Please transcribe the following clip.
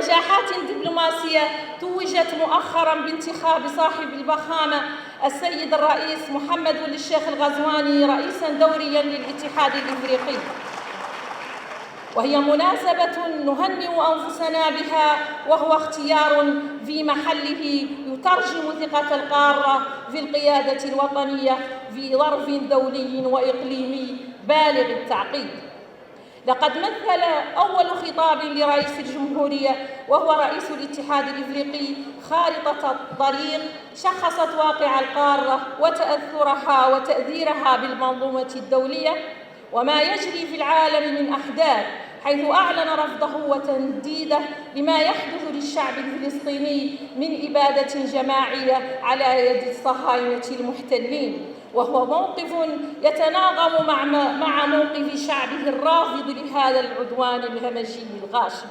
ونجاحات دبلوماسية توجت مؤخراً بانتخاب صاحب الفخامة السيد الرئيس محمد ولي الشيخ الغزواني رئيساً دورياً للاتحاد الإفريقي، وهي مناسبة نهنئ أنفسنا بها، وهو اختيار في محله يترجم ثقة القارة في القيادة الوطنية في ظرف دولي وإقليمي بالغ التعقيد. لقد مثل أول خطاب لرئيس الجمهورية وهو رئيس الاتحاد الإفريقي خارطة طريق شخصت واقع القارة وتأثرها وتأثيرها بالمنظومة الدولية وما يجري في العالم من أحداث، حيث أعلن رفضه وتنديده لما يحدث للشعب الفلسطيني من إبادة جماعية على يد الصهاينة المحتلين، وهو موقف يتناغم مع موقف شعبه الرافض لهذا العدوان الهمجي الغاشم.